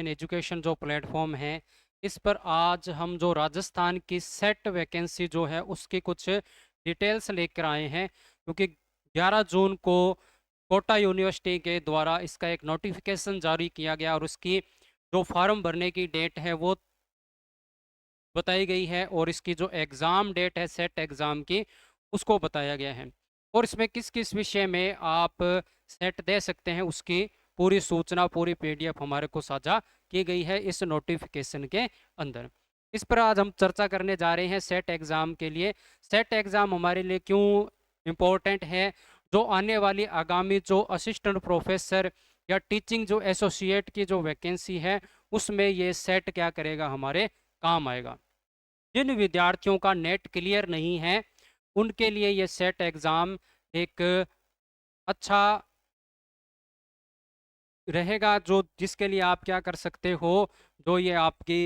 Online education जो platform है, इस पर आज हम जो राजस्थान की सेट वैकेंसी जो है उसकी कुछ डिटेल्स लेकर आए हैं, क्योंकि 11 जून को कोटा यूनिवर्सिटी के द्वारा इसका एक नोटिफिकेशन जारी किया गया और उसकी जो फॉर्म भरने की डेट है वो बताई गई है और इसकी जो एग्ज़ाम डेट है सेट एग्ज़ाम की उसको बताया गया है। और इसमें किस किस विषय में आप सेट दे सकते हैं उसकी पूरी सूचना, पूरी पीडीएफ हमारे को साझा की गई है इस नोटिफिकेशन के अंदर। इस पर आज हम चर्चा करने जा रहे हैं सेट एग्ज़ाम के लिए। सेट एग्ज़ाम हमारे लिए क्यों इम्पोर्टेंट है, जो आने वाली आगामी जो असिस्टेंट प्रोफेसर या टीचिंग जो एसोसिएट की जो वैकेंसी है उसमें ये सेट क्या करेगा, हमारे काम आएगा। जिन विद्यार्थियों का नेट क्लियर नहीं है उनके लिए ये सेट एग्ज़ाम एक अच्छा रहेगा, जो जिसके लिए आप क्या कर सकते हो, जो ये आपकी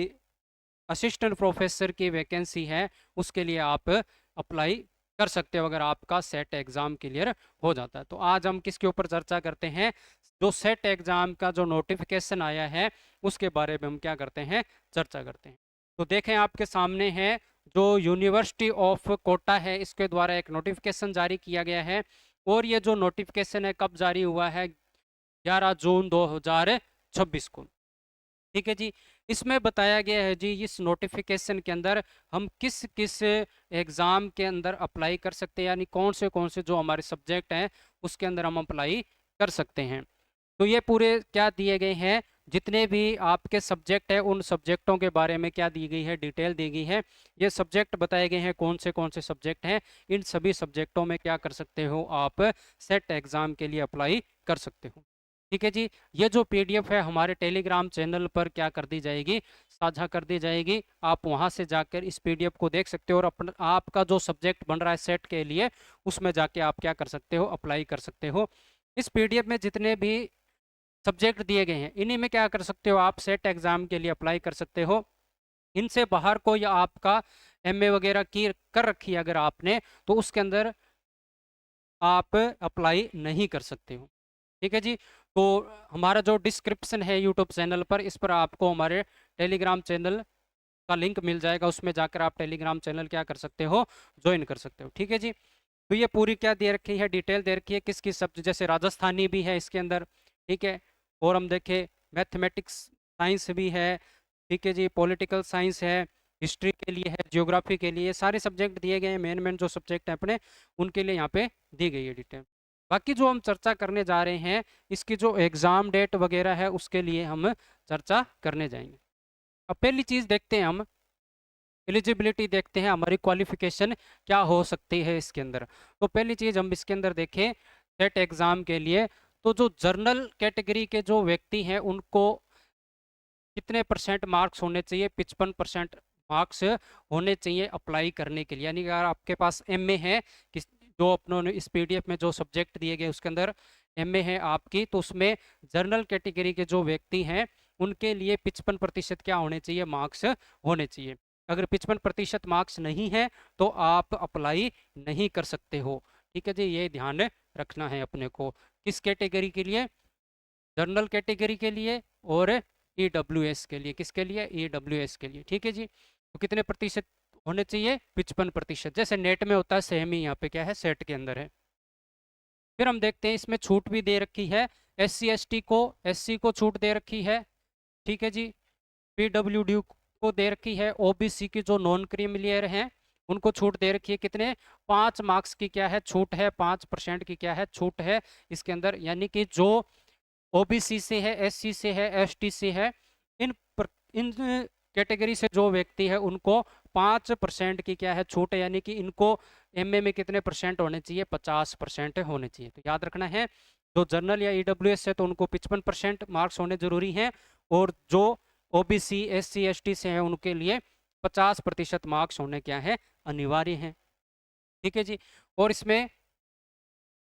असिस्टेंट प्रोफेसर की वैकेंसी है उसके लिए आप अप्लाई कर सकते हो अगर आपका सेट एग्ज़ाम क्लियर हो जाता है। तो आज हम किसके ऊपर चर्चा करते हैं, जो सेट एग्ज़ाम का जो नोटिफिकेशन आया है उसके बारे में हम क्या करते हैं, चर्चा करते हैं। तो देखें आपके सामने है जो यूनिवर्सिटी ऑफ कोटा है, इसके द्वारा एक नोटिफिकेशन जारी किया गया है और ये जो नोटिफिकेशन है कब जारी हुआ है, 11 जून 2026 को। ठीक है जी। इसमें बताया गया है जी, इस नोटिफिकेशन के अंदर हम किस किस एग्ज़ाम के अंदर अप्लाई कर सकते हैं, यानी कौन से जो हमारे सब्जेक्ट हैं उसके अंदर हम अप्लाई कर सकते हैं। तो ये पूरे क्या दिए गए हैं, जितने भी आपके सब्जेक्ट हैं उन सब्जेक्टों के बारे में क्या दी गई है, डिटेल दी गई है। ये सब्जेक्ट बताए गए हैं कौन से सब्जेक्ट हैं, इन सभी सब्जेक्टों में क्या कर सकते हो, आप सेट एग्ज़ाम के लिए अप्लाई कर सकते हो। ठीक है जी। ये जो पीडीएफ है हमारे टेलीग्राम चैनल पर क्या कर दी जाएगी, साझा कर दी जाएगी। आप वहां से जाकर इस पीडीएफ को देख सकते हो और अपना आपका जो सब्जेक्ट बन रहा है सेट के लिए उसमें जाके आप क्या कर सकते हो, अप्लाई कर सकते हो। इस पीडीएफ में जितने भी सब्जेक्ट दिए गए हैं इन्हीं में क्या कर सकते हो, आप सेट एग्जाम के लिए अप्लाई कर सकते हो। इनसे बाहर कोई आपका एमए वगैरह की कर रखी है अगर आपने, तो उसके अंदर आप अप्लाई नहीं कर सकते हो। ठीक है जी। तो हमारा जो डिस्क्रिप्शन है यूट्यूब चैनल पर, इस पर आपको हमारे टेलीग्राम चैनल का लिंक मिल जाएगा, उसमें जाकर आप टेलीग्राम चैनल क्या कर सकते हो, ज्वाइन कर सकते हो। ठीक है जी। तो ये पूरी क्या दे रखी है, डिटेल दे रखी है किस किस सब्जेक्ट, जैसे राजस्थानी भी है इसके अंदर। ठीक है। और हम देखें मैथमेटिक्स साइंस भी है। ठीक है जी। पॉलिटिकल साइंस है, हिस्ट्री के लिए है, जियोग्राफी के लिए, सारे सब्जेक्ट दिए गए हैं। मेन मेन जो सब्जेक्ट हैं अपने उनके लिए यहाँ पे दी गई है डिटेल। बाकी जो हम चर्चा करने जा रहे हैं इसकी जो एग्ज़ाम डेट वगैरह है उसके लिए हम चर्चा करने जाएंगे। अब पहली चीज़ देखते हैं, हम एलिजिबिलिटी देखते हैं, हमारी क्वालिफिकेशन क्या हो सकती है इसके अंदर। तो पहली चीज़ हम इसके अंदर देखें सेट एग्ज़ाम के लिए, तो जो जर्नल कैटेगरी के जो व्यक्ति हैं उनको कितने परसेंट मार्क्स होने चाहिए, 55% मार्क्स होने चाहिए अप्लाई करने के लिए। यानी अगर आपके पास एमए है, किस जो अपनों इस पीडीएफ में जो सब्जेक्ट दिए गए उसके अंदर एमए है आपकी, तो उसमें जर्नल कैटेगरी के जो व्यक्ति हैं उनके लिए 55% क्या होने चाहिए, मार्क्स होने चाहिए। अगर 55% मार्क्स नहीं है तो आप अप्लाई नहीं कर सकते हो। ठीक है जी। ये ध्यान रखना है अपने को, किस कैटेगरी के लिए, जनरल कैटेगरी के लिए और ईडब्ल्यूएस के लिए। किसके लिए, ईडब्ल्यूएस के लिए। ठीक है जी। तो कितने प्रतिशत होने चाहिए, 55%, जैसे नेट में होता है सेम ही यहाँ पे क्या है, सेट के अंदर है। फिर हम देखते हैं इसमें छूट भी दे रखी है, SC ST को, SC को छूट दे रखी है। ठीक है जी। PWD को दे रखी है, OBC की जो नॉन क्रीमिलियर हैं उनको छूट दे रखी है। कितने, 5 मार्क्स की क्या है छूट है, 5% की क्या है छूट है इसके अंदर। यानी कि जो ओबीसी से है, SC से है, ST से है, इन कैटेगरी से जो व्यक्ति है उनको 5% की क्या है छूट है। यानी कि इनको एमए में कितने परसेंट होने चाहिए, 50% होने चाहिए। तो याद रखना है, जो जनरल या ईडब्ल्यूएस है तो उनको 55% मार्क्स होने जरूरी हैं, और जो ओबीसी SC ST से है उनके लिए 50% मार्क्स होने क्या है, अनिवार्य हैं। ठीक है जी। और इसमें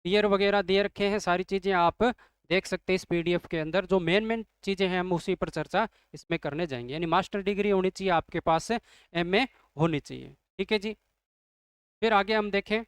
ईयर वगैरह दे रखे हैं, सारी चीज़ें आप देख सकते हैं इस पीडीएफ के अंदर। जो मेन मेन चीज़ें हैं हम उसी पर चर्चा इसमें करने जाएंगे। यानी मास्टर डिग्री होनी चाहिए आपके पास, एमए होनी चाहिए। ठीक है जी। फिर आगे हम देखें,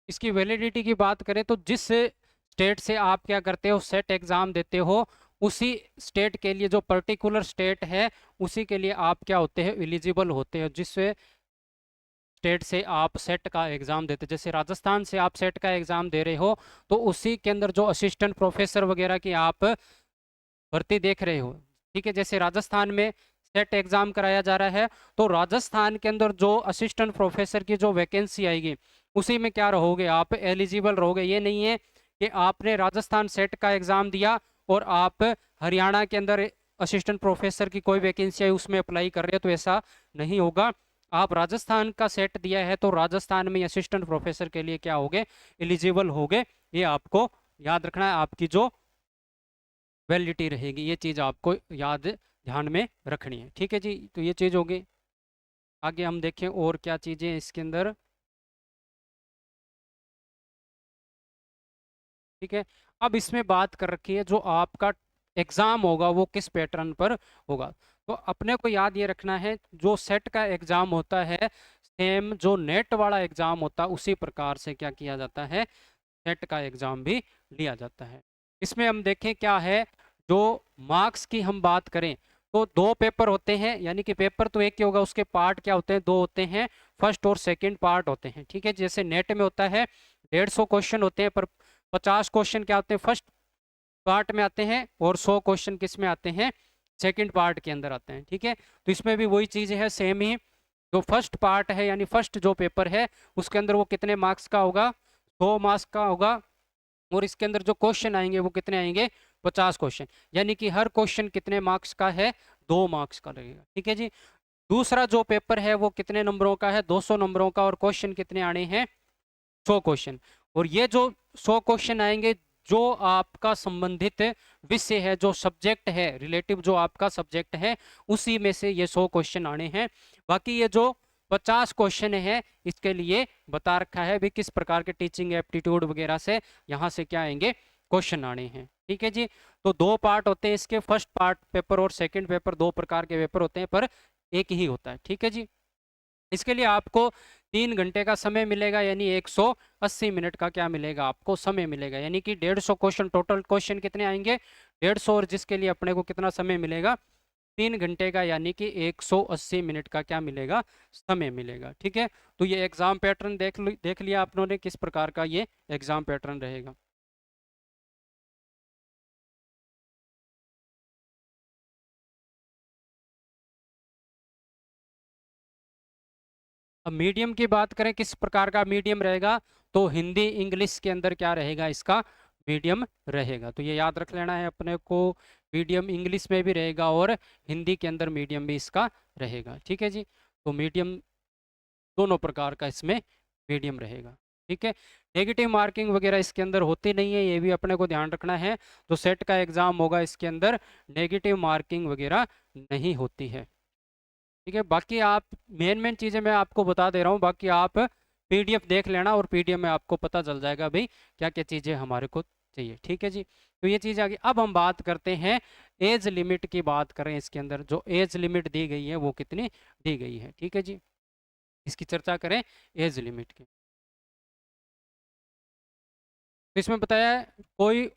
इसकी वैलिडिटी की बात करें तो जिस स्टेट से आप क्या करते हो, सेट एग्जाम देते हो, उसी स्टेट के लिए, जो पर्टिकुलर स्टेट है उसी के लिए आप क्या होते हैं, एलिजिबल होते हो। जिस स्टेट से आप सेट का एग्ज़ाम देते, जैसे राजस्थान से आप सेट का एग्ज़ाम दे रहे हो, तो उसी के अंदर जो असिस्टेंट प्रोफेसर वगैरह की आप भर्ती देख रहे हो, ठीक है, जैसे राजस्थान में सेट एग्ज़ाम कराया जा रहा है, तो राजस्थान के अंदर जो असिस्टेंट प्रोफेसर की जो वैकेंसी आएगी उसी में क्या रहोगे, आप एलिजिबल रहोगे। ये नहीं है कि आपने राजस्थान सेट का एग्ज़ाम दिया और आप हरियाणा के अंदर असिस्टेंट प्रोफेसर की कोई वैकेंसी आई उसमें अप्लाई कर रहे हो, तो ऐसा नहीं होगा। आप राजस्थान का सेट दिया है तो राजस्थान में असिस्टेंट प्रोफेसर के लिए क्या होगे, एलिजिबल होगे। ये आपको याद रखना है, आपकी जो वैलिडिटी रहेगी, ये चीज़ आपको याद ध्यान में रखनी है। ठीक है जी, तो ये चीज़ होगी। आगे हम देखें और क्या चीज़ें हैं इसके अंदर। ठीक है, अब इसमें बात कर रखी है जो आपका एग्ज़ाम होगा वो किस पैटर्न पर होगा। तो अपने को याद ये रखना है, जो सेट का एग्ज़ाम होता है सेम जो नेट वाला एग्ज़ाम होता है उसी प्रकार से क्या किया जाता है, सेट का एग्ज़ाम भी लिया जाता है। इसमें हम देखें क्या है, जो मार्क्स की हम बात करें तो दो पेपर होते हैं, यानी कि पेपर तो एक ही होगा, उसके पार्ट क्या होते हैं, दो होते हैं, फर्स्ट और सेकंड पार्ट होते हैं। ठीक है, जैसे नेट में होता है 150 क्वेश्चन होते हैं, पर 50 क्वेश्चन क्या होते हैं, फर्स्ट पार्ट में आते हैं, और 100 क्वेश्चन किस में आते हैं, सेकंड पार्ट के अंदर आते हैं। ठीक है, तो इसमें भी वही चीज़ है, सेम ही। जो फर्स्ट पार्ट है यानी फर्स्ट जो पेपर है उसके अंदर वो कितने मार्क्स का होगा, 100 मार्क्स का होगा, और इसके अंदर जो क्वेश्चन आएंगे वो कितने आएंगे, 50 क्वेश्चन, यानी कि हर क्वेश्चन कितने मार्क्स का है, 2 मार्क्स का लगेगा। ठीक है जी। दूसरा जो पेपर है वो कितने नंबरों का है, 200 नंबरों का, और क्वेश्चन कितने आने हैं, 100 क्वेश्चन। और ये जो 100 क्वेश्चन आएंगे, जो आपका संबंधित विषय है, जो सब्जेक्ट है, रिलेटिव जो आपका सब्जेक्ट है, उसी में से ये 100 क्वेश्चन आने हैं। बाकी ये जो 50 क्वेश्चन है इसके लिए बता रखा है भी किस प्रकार के टीचिंग एप्टीट्यूड वगैरह से यहाँ से क्या आएंगे, क्वेश्चन आने हैं। ठीक है जी। तो दो पार्ट होते हैं इसके, फर्स्ट पार्ट पेपर और सेकंड पेपर, दो प्रकार के पेपर होते हैं पर एक ही होता है। ठीक है जी। इसके लिए आपको 3 घंटे का समय मिलेगा, यानी 180 मिनट का क्या मिलेगा, आपको समय मिलेगा, यानी कि 150 क्वेश्चन, टोटल क्वेश्चन कितने आएंगे, 150, और जिसके लिए अपने को कितना समय मिलेगा, 3 घंटे का, यानी कि 180 मिनट का क्या मिलेगा, समय मिलेगा। ठीक है, तो ये एग्जाम पैटर्न देख लिया आप लोगों ने, किस प्रकार का ये एग्जाम पैटर्न रहेगा। अब मीडियम की बात करें, किस प्रकार का मीडियम रहेगा, तो हिंदी इंग्लिश के अंदर क्या रहेगा, इसका मीडियम रहेगा। तो ये याद रख लेना है अपने को, मीडियम इंग्लिश में भी रहेगा और हिंदी के अंदर मीडियम भी इसका रहेगा। ठीक है जी। तो मीडियम दोनों प्रकार का इसमें मीडियम रहेगा। ठीक है, नेगेटिव मार्किंग वगैरह इसके अंदर होती नहीं है, ये भी अपने को ध्यान रखना है। तो सेट का एग्जाम होगा इसके अंदर नेगेटिव मार्किंग वगैरह नहीं होती है। ठीक है, बाकी आप मेन मेन चीज़ें मैं आपको बता दे रहा हूँ, बाकी आप पीडीएफ देख लेना और पीडीएफ में आपको पता चल जाएगा भाई क्या क्या चीज़ें हमारे को चाहिए। ठीक है जी। तो ये चीज़ आ गई। अब हम बात करते हैं एज लिमिट की, बात करें इसके अंदर जो एज लिमिट दी गई है वो कितनी दी गई है। ठीक है जी, इसकी चर्चा करें एज लिमिट की। तो इसमें बताया है कोई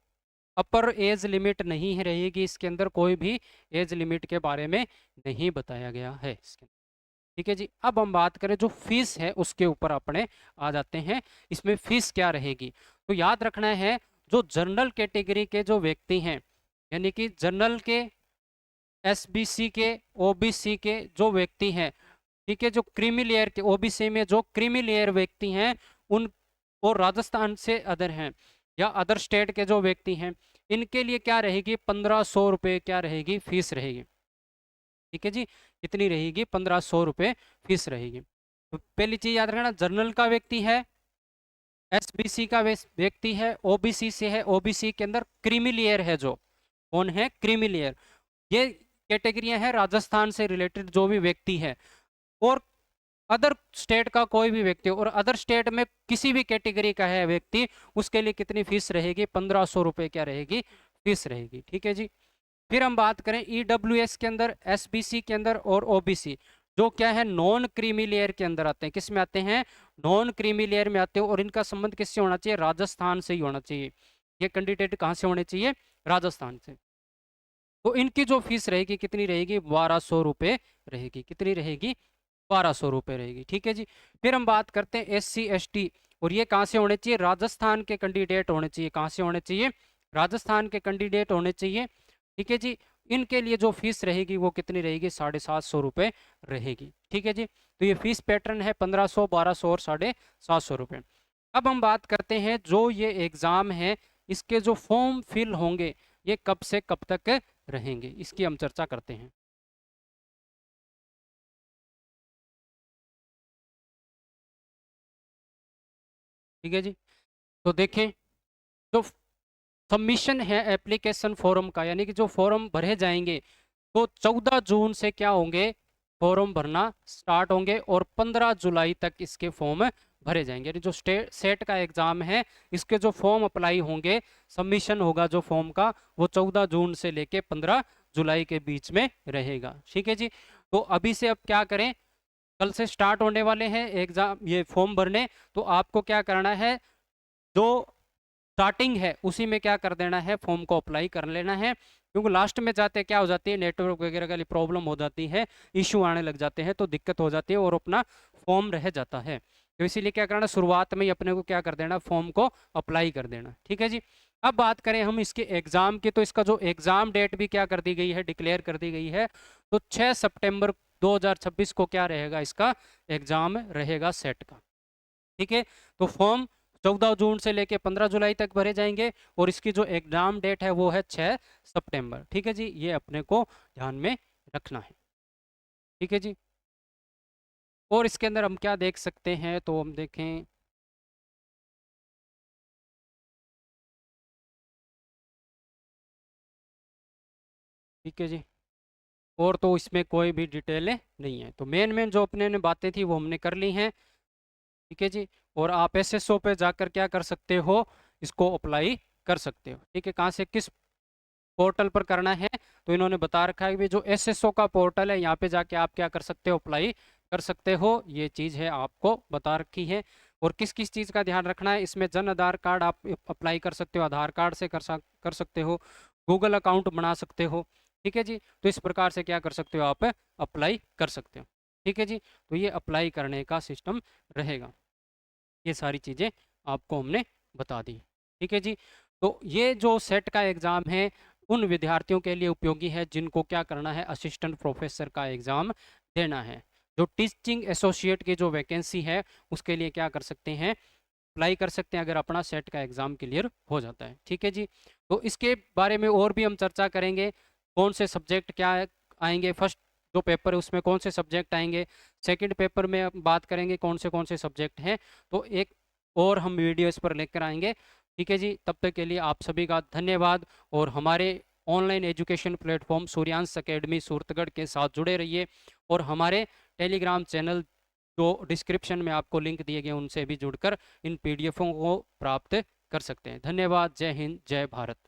अपर एज लिमिट नहीं रहेगी इसके अंदर, कोई भी एज लिमिट के बारे में नहीं बताया गया है इसके अंदर। ठीक है जी। अब हम बात करें जो फीस है उसके ऊपर अपने आ जाते हैं, इसमें फीस क्या रहेगी। तो याद रखना है, जो जनरल कैटेगरी के जो व्यक्ति हैं, यानी कि जनरल के, एसबीसी के, ओबीसी के जो व्यक्ति हैं, ठीक है, जो क्रीमी लेयर के, ओबीसी में जो क्रीमी लेयर व्यक्ति हैं उन, और राजस्थान से अदर हैं या अदर स्टेट के जो व्यक्ति हैं, इनके लिए क्या रहेगी, 1500 रुपये क्या रहेगी, फीस रहेगी। ठीक है जी, कितनी रहेगी, 1500 रुपये फीस रहेगी। तो पहली चीज याद रखना, जनरल का व्यक्ति है, एसबीसी का व्यक्ति है, ओबीसी से है, ओबीसी के अंदर क्रीमी लेयर है, जो कौन है, क्रीमी लेयर, ये कैटेगरियां हैं राजस्थान से रिलेटेड जो भी व्यक्ति है। और अदर स्टेट का कोई भी व्यक्ति, और अदर स्टेट में किसी भी कैटेगरी का है व्यक्ति, उसके लिए कितनी फीस रहेगी, 1500 रुपये क्या रहेगी, फीस रहेगी। ठीक है जी। फिर हम बात करें ईडब्ल्यूएस के अंदर, एसबीसी के अंदर और ओबीसी, जो क्या है नॉन क्रीमी लेयर के अंदर आते हैं। किस में आते हैं? नॉन क्रीमी लेयर में आते हैं। और इनका संबंध किससे होना चाहिए? राजस्थान से ही होना चाहिए। ये कैंडिडेट कहाँ से होने चाहिए? राजस्थान से। तो इनकी जो फीस रहेगी कितनी रहेगी? 1200 रुपये रहेगी। कितनी रहेगी? 1200 रुपये रहेगी। ठीक है जी। फिर हम बात करते हैं SC ST, और ये कहाँ से होने चाहिए? राजस्थान के कैंडिडेट होने चाहिए। कहाँ से होने चाहिए? राजस्थान के कैंडिडेट होने चाहिए। ठीक है जी। इनके लिए जो फीस रहेगी वो कितनी रहेगी? 750 रुपये रहेगी। ठीक है जी। तो ये फीस पैटर्न है 1500, 1200 और 750 रुपये। अब हम बात करते हैं जो ये एग्जाम है इसके जो फॉर्म फिल होंगे ये कब से कब तक रहेंगे, इसकी हम चर्चा करते हैं। ठीक है जी। तो देखें, जो सबमिशन है एप्लीकेशन फॉर्म का, यानी कि जो फॉर्म भरे जाएंगे, तो 14 जून से क्या होंगे? फॉर्म भरना स्टार्ट होंगे और 15 जुलाई तक इसके फॉर्म भरे जाएंगे। यानी जो सेट का एग्जाम है इसके जो फॉर्म अप्लाई होंगे, सबमिशन होगा जो फॉर्म का, वो 14 जून से लेके 15 जुलाई के बीच में रहेगा। ठीक है जी। तो अभी से अब क्या करें, कल से स्टार्ट होने वाले हैं एग्जाम, ये फॉर्म भरने। तो आपको क्या करना है, जो स्टार्टिंग है उसी में क्या कर देना है, फॉर्म को अप्लाई कर लेना है। क्योंकि लास्ट में जाते क्या हो जाती है, नेटवर्क वगैरह का प्रॉब्लम हो जाती है, इशू आने लग जाते हैं, तो दिक्कत हो जाती है और अपना फॉर्म रह जाता है। तो इसीलिए क्या करना, शुरुआत में ही अपने को क्या कर देना, फॉर्म को अप्लाई कर देना। ठीक है जी। अब बात करें हम इसके एग्जाम की, तो इसका जो एग्जाम डेट भी क्या कर दी गई है, डिक्लेयर कर दी गई है। तो 6 सितंबर 2026 को क्या रहेगा, इसका एग्जाम रहेगा सेट का। ठीक है। तो फॉर्म 14 जून से लेके 15 जुलाई तक भरे जाएंगे और इसकी जो एग्जाम डेट है वो है 6 सितंबर। ठीक है जी। ये अपने को ध्यान में रखना है। ठीक है जी। और इसके अंदर हम क्या देख सकते हैं, तो हम देखें, ठीक है जी। और तो इसमें कोई भी डिटेल नहीं है। तो मेन मेन जो अपने ने बातें थी वो हमने कर ली हैं। ठीक है जी। और आप SSO पे जाकर क्या कर सकते हो, इसको अप्लाई कर सकते हो। ठीक है। कहाँ से, किस पोर्टल पर करना है, तो इन्होंने बता रखा है कि जो SSO का पोर्टल है यहाँ पे जाके आप क्या कर सकते हो, अप्लाई कर सकते हो। ये चीज़ है आपको बता रखी है। और किस किस चीज़ का ध्यान रखना है, इसमें जन आधार कार्ड आप अप्लाई कर सकते हो, आधार कार्ड से कर सकते हो, गूगल अकाउंट बना सकते हो। ठीक है जी। तो इस प्रकार से क्या कर सकते हो, आप अप्लाई कर सकते हो। ठीक है जी। तो ये अप्लाई करने का सिस्टम रहेगा। ये सारी चीज़ें आपको हमने बता दी। ठीक है जी। तो ये जो सेट का एग्ज़ाम है उन विद्यार्थियों के लिए उपयोगी है जिनको क्या करना है, असिस्टेंट प्रोफेसर का एग्ज़ाम देना है। जो टीचिंग एसोसिएट की जो वैकेंसी है उसके लिए क्या कर सकते हैं, अप्लाई कर सकते हैं, अगर अपना सेट का एग्ज़ाम क्लियर हो जाता है। ठीक है जी। तो इसके बारे में और भी हम चर्चा करेंगे, कौन से सब्जेक्ट क्या आएंगे, फर्स्ट जो पेपर है उसमें कौन से सब्जेक्ट आएंगे, सेकंड पेपर में हम बात करेंगे कौन से सब्जेक्ट हैं। तो एक और हम वीडियो इस पर लेकर आएंगे। ठीक है जी। तब तक के लिए आप सभी का धन्यवाद। और हमारे online education platform Suryansh academy Suratgarh के साथ जुड़े रहिए। और हमारे टेलीग्राम चैनल जो डिस्क्रिप्शन में आपको लिंक दिए गए उनसे भी जुड़कर इन PDFों को प्राप्त कर सकते हैं। धन्यवाद। जय हिंद, जय भारत।